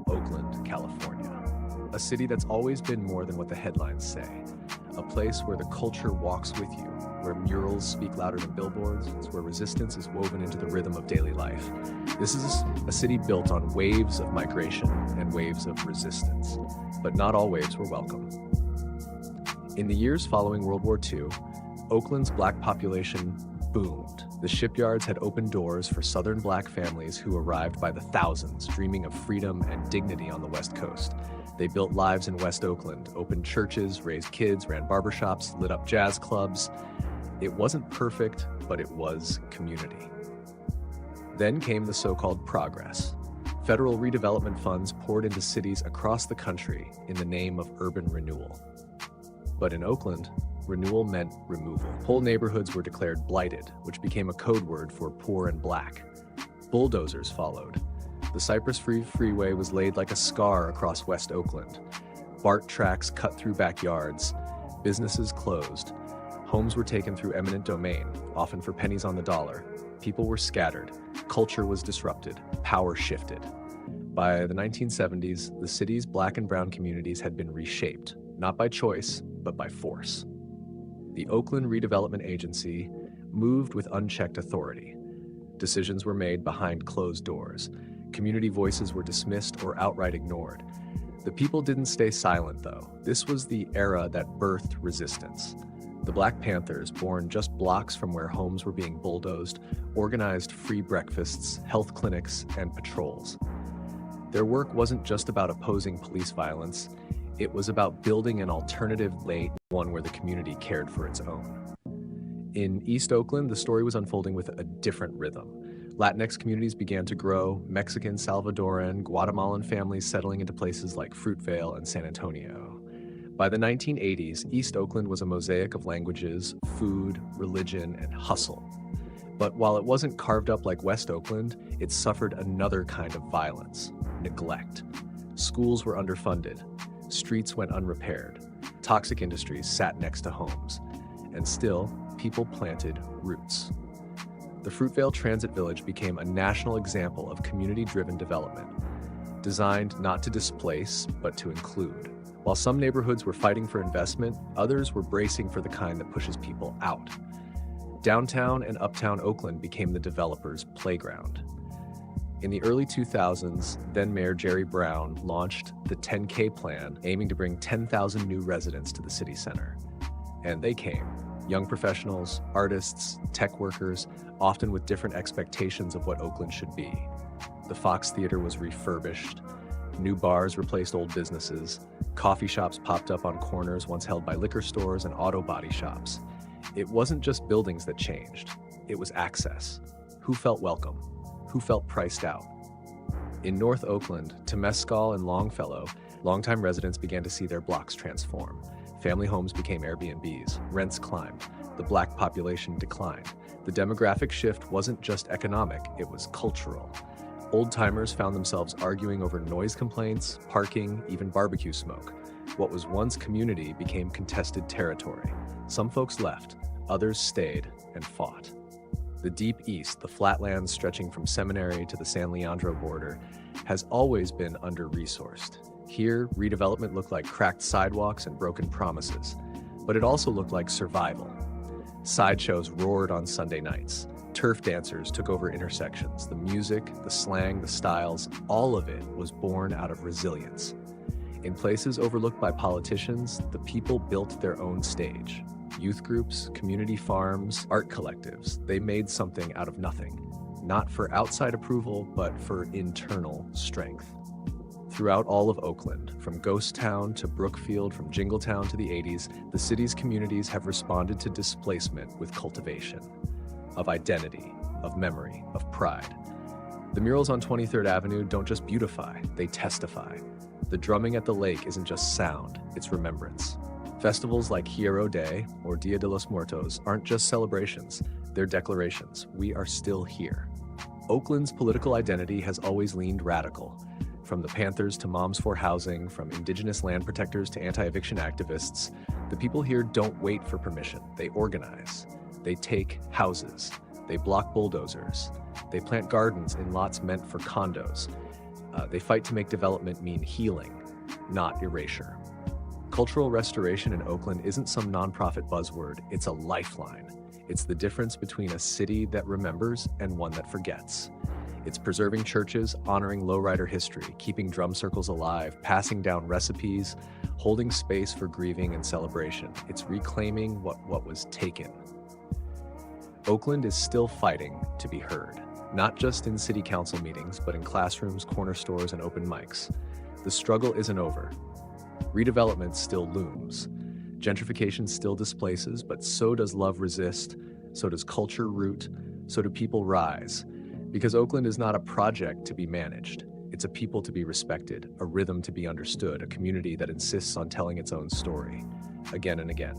Oakland, California. A city that's always been more than what the headlines say. A place where the culture walks with you, where murals speak louder than billboards, where resistance is woven into the rhythm of daily life. This is a city built on waves of migration and waves of resistance, but not all waves were welcome. In the years following World War II, Oakland's black population boomed. The shipyards had opened doors for Southern black families who arrived by the thousands, dreaming of freedom and dignity on the West Coast. They built lives in West Oakland, opened churches, raised kids, ran barbershops, lit up jazz clubs. It wasn't perfect, but it was community. Then came the so-called progress. Federal redevelopment funds poured into cities across the country in the name of urban renewal. But in Oakland, renewal meant removal. Whole neighborhoods were declared blighted, which became a code word for poor and black. Bulldozers followed. The Cypress Freeway was laid like a scar across West Oakland. BART tracks cut through backyards. Businesses closed. Homes were taken through eminent domain, often for pennies on the dollar. People were scattered. Culture was disrupted. Power shifted. By the 1970s, the city's black and brown communities had been reshaped, not by choice, but by force. The Oakland Redevelopment Agency moved with unchecked authority. Decisions were made behind closed doors. Community voices were dismissed or outright ignored. The people didn't stay silent, though. This was the era that birthed resistance. The Black Panthers, born just blocks from where homes were being bulldozed, organized free breakfasts, health clinics, and patrols. Their work wasn't just about opposing police violence. It was about building an alternative late, one where the community cared for its own. In East Oakland, the story was unfolding with a different rhythm. Latinx communities began to grow, Mexican, Salvadoran, Guatemalan families settling into places like Fruitvale and San Antonio. By the 1980s, East Oakland was a mosaic of languages, food, religion, and hustle. But while it wasn't carved up like West Oakland, it suffered another kind of violence: neglect. Schools were underfunded. Streets went unrepaired. Toxic industries sat next to homes. And still, people planted roots. The Fruitvale Transit Village became a national example of community-driven development, designed not to displace, but to include. While some neighborhoods were fighting for investment, others were bracing for the kind that pushes people out. Downtown and uptown Oakland became the developers' playground. In the early 2000s, then-Mayor Jerry Brown launched the 10K plan, aiming to bring 10,000 new residents to the city center. And they came. Young professionals, artists, tech workers, often with different expectations of what Oakland should be. The Fox Theater was refurbished. New bars replaced old businesses. Coffee shops popped up on corners once held by liquor stores and auto body shops. It wasn't just buildings that changed. It was access. Who felt welcome? Who felt priced out? In North Oakland, Temescal and Longfellow, longtime residents began to see their blocks transform. Family homes became Airbnbs, rents climbed, the black population declined. The demographic shift wasn't just economic, it was cultural. Old-timers found themselves arguing over noise complaints, parking, even barbecue smoke. What was once community became contested territory. Some folks left, others stayed and fought. The Deep East, the flatlands stretching from Seminary to the San Leandro border, has always been under-resourced. Here, redevelopment looked like cracked sidewalks and broken promises, but it also looked like survival. Sideshows roared on Sunday nights. Turf dancers took over intersections. The music, the slang, the styles, all of it was born out of resilience. In places overlooked by politicians, the people built their own stage. Youth groups, community farms, art collectives, they made something out of nothing. Not for outside approval, but for internal strength. Throughout all of Oakland, from Ghost Town to Brookfield, from Jingletown to the 80s, the city's communities have responded to displacement with cultivation. Of identity, of memory, of pride. The murals on 23rd Avenue don't just beautify, they testify. The drumming at the lake isn't just sound, it's remembrance. Festivals like Hierro Day or Dia de los Muertos aren't just celebrations, they're declarations. We are still here. Oakland's political identity has always leaned radical. From the Panthers to Moms for Housing, from indigenous land protectors to anti-eviction activists, the people here don't wait for permission, they organize. They take houses, they block bulldozers, they plant gardens in lots meant for condos. They fight to make development mean healing, not erasure. Cultural restoration in Oakland isn't some nonprofit buzzword, it's a lifeline. It's the difference between a city that remembers and one that forgets. It's preserving churches, honoring lowrider history, keeping drum circles alive, passing down recipes, holding space for grieving and celebration. It's reclaiming what was taken. Oakland is still fighting to be heard, not just in city council meetings, but in classrooms, corner stores, and open mics. The struggle isn't over. Redevelopment still looms. Gentrification still displaces, but so does love resist, so does culture root, so do people rise. Because Oakland is not a project to be managed. It's a people to be respected, a rhythm to be understood, a community that insists on telling its own story, again and again.